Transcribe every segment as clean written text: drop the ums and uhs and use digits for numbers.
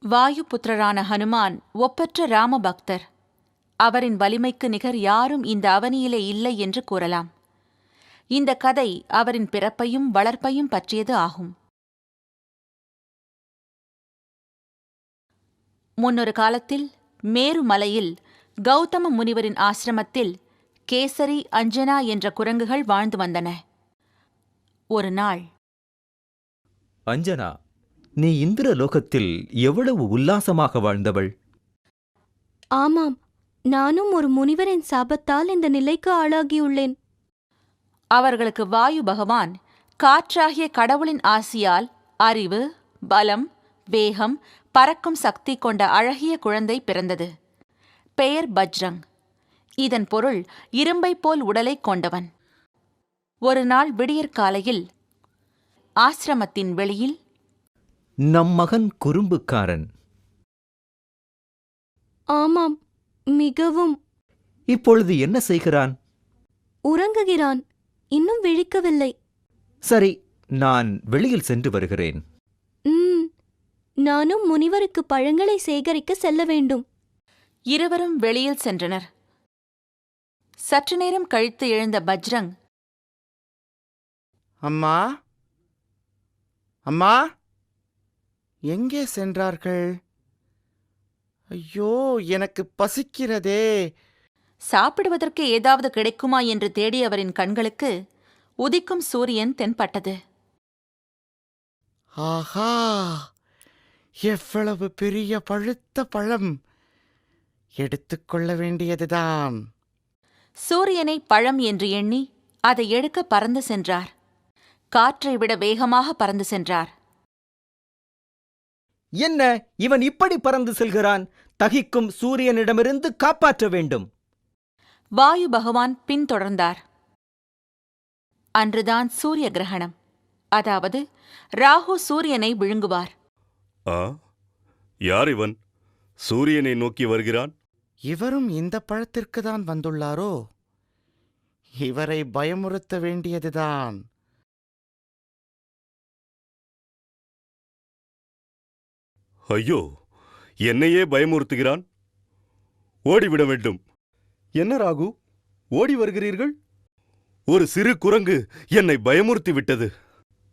வாயுபுத்திரரான ஹனுமான் ஒப்பற்ற ராம பக்தர். அவரின் வலிமைக்கு நிகர் யாரும் இந்த அவனியிலே இல்லை என்று கூறலாம். இந்த கதை அவரின் பிறப்பையும் வளர்ப்பையும் பற்றியது ஆகும். முன்னொரு காலத்தில் மேரு மலையில் கௌதம முனிவரின் ஆசிரமத்தில் கேசரி, அஞ்சனா என்ற குரங்குகள் வாழ்ந்து வந்தன. ஒரு நாள், அஞ்சனா, நீ இந்திரலோகத்தில் எவ்வளவு உல்லாசமாக வாழ்ந்தவள்! ஆமாம், நானும் ஒரு முனிவரின் சாபத்தால் இந்த நிலைக்கு ஆளாகியுள்ளேன். அவர்களுக்கு வாயு பகவான் காற்றாகிய கடவுளின் ஆசியால் அறிவு, பலம், வேகம், பறக்கும் சக்தி கொண்ட அழகிய குழந்தை பிறந்தது. பெயர் பஜ்ரங். இதன் பொருள் இரும்பைப் போல் உடலைக் கொண்டவன். ஒரு நாள் விடியற்காலையில் ஆசிரமத்தின் வெளியில், நம் மகன் குறும்புக்காரன். ஆமாம், மிகவும். இப்பொழுது என்ன செய்கிறான்? உறங்குகிறான், இன்னும் விழிக்கவில்லை. சரி, நான் வெளியில் சென்று வருகிறேன். நானும் முனிவருக்கு பழங்களை சேகரிக்க செல்ல வேண்டும். இருவரும் வெளியில் சென்றனர். சற்று நேரம் கழித்து எழுந்த பஜ்ரங், அம்மா, அம்மா, எங்கே சென்றார்கள்? ஐயோ, எனக்கு பசிக்கிறதே. சாப்பிடுவதற்கு ஏதாவது கிடைக்குமா என்று தேடிய அவரின் கண்களுக்கு உதிக்கும் சூரியன் தென்பட்டது. ஆஹா, எவ்வளவு பெரிய பழுத்த பழம்! எடுத்துக்கொள்ள வேண்டியதுதான். சூரியனை பழம் என்று எண்ணி அதை எடுக்க பறந்து சென்றார். காற்றை விட வேகமாக பறந்து சென்றார். என்ன, இவன் இப்படி பறந்து செல்கிறான்? தகிக்கும் சூரியனிடமிருந்து காப்பாற்ற வேண்டும். வாயு பகவான் பின்தொடர்ந்தார். அன்றுதான் சூரிய கிரகணம், அதாவது ராகு சூரியனை விழுங்குவார். யார் இவன்? சூரியனை நோக்கி வருகிறான். இவரும் இந்த பழத்திற்கு தான் வந்துள்ளாரோ? இவரை பயமுறுத்த வேண்டியதுதான். ஐயோ, என்னையே பயமுறுத்துகிறான். ஓடிவிட வேண்டும். என்ன ராகு, ஓடி வருகிறீர்கள்? ஒரு சிறு குரங்கு என்னை பயமுறுத்தி விட்டது.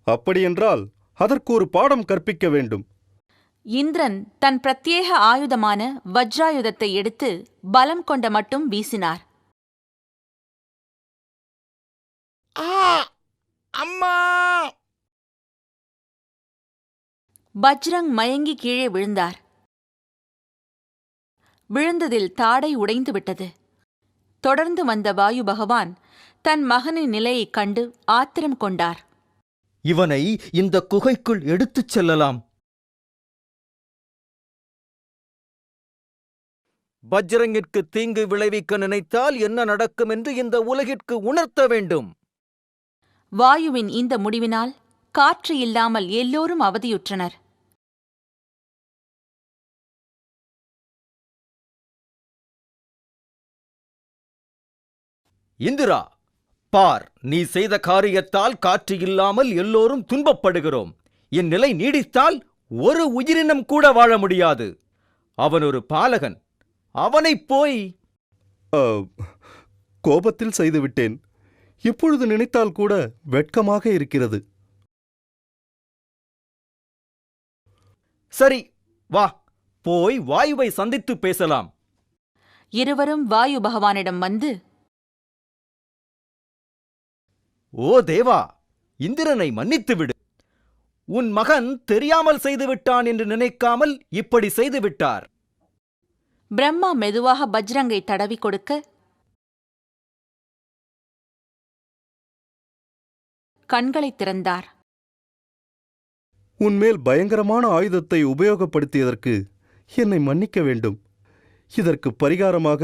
அப்படியென்றால் அதற்கு ஒரு பாடம் கற்பிக்க வேண்டும். இந்திரன் தன் பிரத்யேக ஆயுதமான வஜ்ராயுதத்தை எடுத்து பலம் கொண்ட மட்டும் வீசினார். அம்மா! பஜ்ரங் மயங்கி கீழே விழுந்தார். விழுந்ததில் தாடை உடைந்து விட்டது. தொடர்ந்து வந்த வாயு பகவான் தன் மகனின் நிலையைக் கண்டு ஆத்திரம் கொண்டார். இவனை இந்த குகைக்குள் எடுத்துச் செல்லலாம். பஜ்ரங்கிற்கு தீங்கு விளைவிக்க நினைத்தால் என்ன நடக்கும் என்று இந்த உலகிற்கு உணர்த்த வேண்டும். வாயுவின் இந்த முடிவினால் காற்று இல்லாமல் எல்லோரும் அவதியுற்றனர். இந்திரா, பார், நீ செய்த காரியத்தால் காற்று இல்லாமல் எல்லோரும் துன்பப்படுகிறோம். என் நிலை நீடித்தால் ஒரு உயிரினம் கூட வாழ முடியாது. அவன் ஒரு பாலகன். அவனைப் போய்... கோபத்தில் செய்துவிட்டேன். இப்பொழுது நினைத்தால் கூட வெட்கமாக இருக்கிறது. சரி, வா, போய் வாயுவை சந்தித்து பேசலாம். இருவரும் வாயு பகவானிடம் வந்து, ஓ தேவா, இந்திரனை மன்னித்துவிடு. உன் மகன் தெரியாமல் செய்துவிட்டான் என்று நினைக்காமல் இப்படி செய்துவிட்டார். பிரம்மா மெதுவாக பஜ்ரங்கை தடவி கொடுக்க, கண்களைத் திறந்தார். உன்மேல் பயங்கரமான ஆயுதத்தை உபயோகப்படுத்தியதற்கு என்னை மன்னிக்க வேண்டும். இதற்கு பரிகாரமாக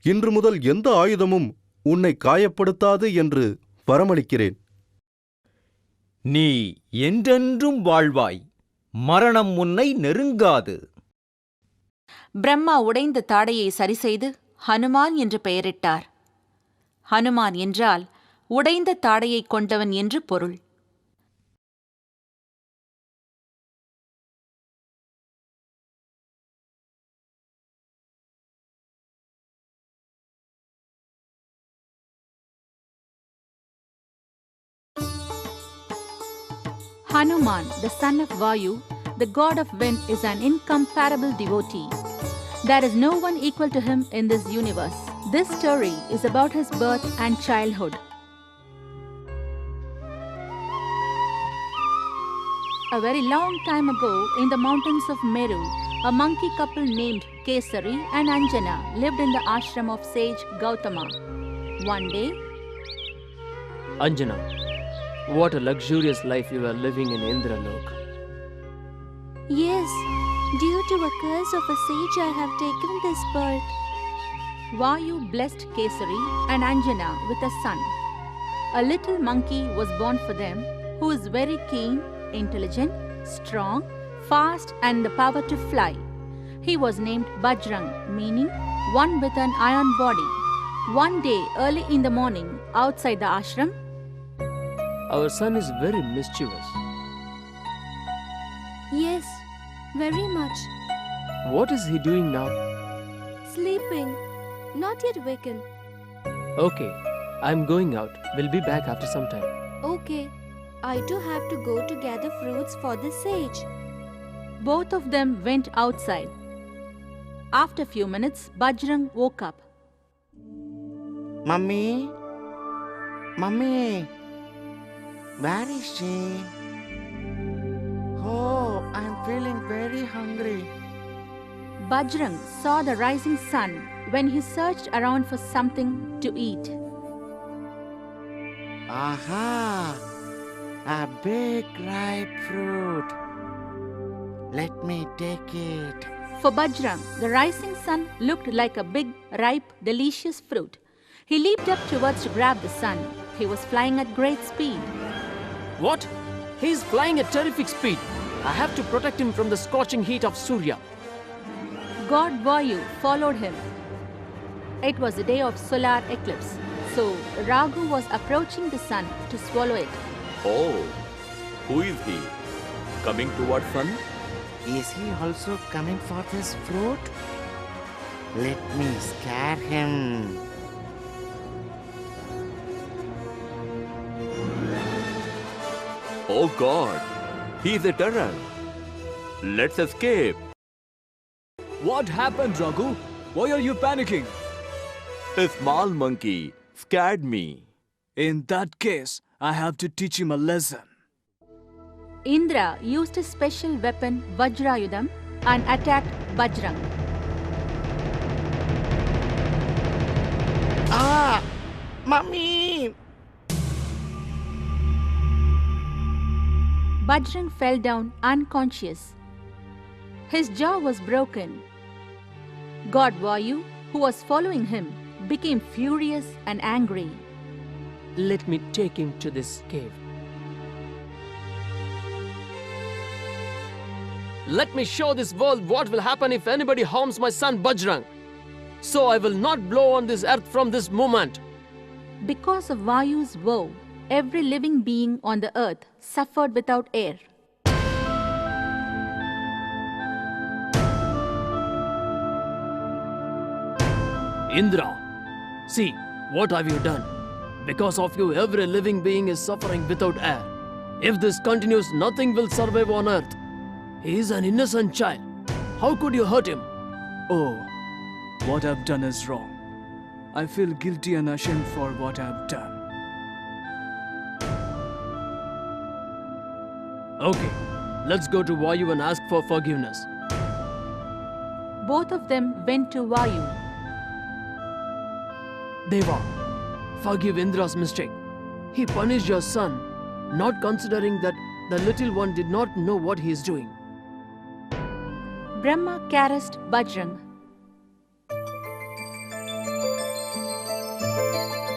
இன்று முதல் எந்த ஆயுதமும் உன்னை காயப்படுத்தாது என்று வரமளிக்கிறேன். நீ என்றென்றும் வாழ்வாய். மரணம் உன்னை நெருங்காது. பிரம்மா உடைந்த தாடையை சரிசெய்து ஹனுமான் என்று பெயரிட்டார். ஹனுமான் என்றால் உடைந்த தாடையைக் கொண்டவன் என்று பொருள். Hanuman, the son of Vayu, the god of wind, is an incomparable devotee. There is no one equal to him in this universe. This story is about his birth and childhood. A very long time ago, in the mountains of Meru, a monkey couple named Kesari and Anjana lived in the ashram of sage Gautama. One day, Anjana, what a luxurious life you are living in Indralok. Yes, due to a curse of a sage I have taken this birth. Vayu blessed Kesari and Anjana with a son. A little monkey was born for them, who is very keen, intelligent, strong, fast, and the power to fly. He was named Bajrang, meaning one with an iron body. One day, early in the morning, outside the ashram, Our son is very mischievous. Yes, very much. What is he doing now? Sleeping, not yet waken. Okay, I'm going out. We'll be back after some time. Okay, I too have to go to gather fruits for the sage. both of them went outside. After a few minutes, Bajrang woke up. Mummy? Mummy? Where is she? Oh, I'm feeling very hungry. Bajrang saw the rising sun when he searched around for something to eat. Aha! A big ripe fruit. Let me take it. For Bajrang, the rising sun looked like a big, ripe, delicious fruit. He leaped up towards to grab the sun. He was flying at great speed. What? He's flying at terrific speed. I have to protect him from the scorching heat of Surya. God Vayu followed him. It was the day of solar eclipse, so Raghu was approaching the sun to swallow it. Oh, who is he? Coming toward sun? Is he also coming for this fruit? Let me scare him. Oh God, he is a terror. Let's escape. What happened, Raghu? Why are you panicking? A small monkey scared me. In that case, I have to teach him a lesson. Indra used his special weapon Vajrayudham and attacked Bajrang. Ah! Mummy! Bajrang fell down unconscious. His jaw was broken. God Vayu, who was following him, became furious and angry. Let me take him to this cave. Let me show this world what will happen if anybody harms my son Bajrang. So I will not blow on this earth from this moment. Because of Vayu's woe, every living being on the earth suffered without air. Indra, see, what have you done? Because of you, every living being is suffering without air. If this continues, nothing will survive on earth. He is an innocent child. How could you hurt him? Oh, what I've done is wrong. I feel guilty and ashamed for what I've done. Okay, let's go to Vayu and ask for forgiveness. Both of them went to Vayu. Deva, forgive Indra's mistake. He punished your son, not considering that the little one did not know what he is doing. Brahma caressed Bajrang.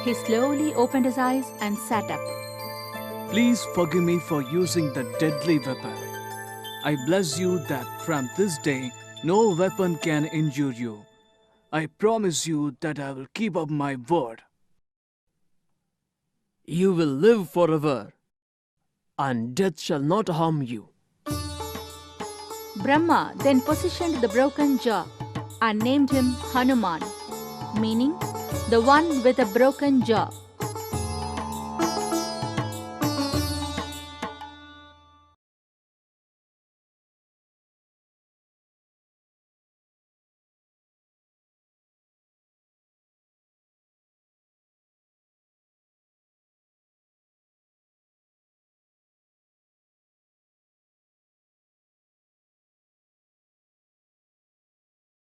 He slowly opened his eyes and sat up. Please forgive me for using the deadly weapon. I bless you that from this day, no weapon can injure you. I promise you that I will keep up my word. You will live forever, and death shall not harm you. Brahma then positioned the broken jaw and named him Hanuman, meaning the one with a broken jaw.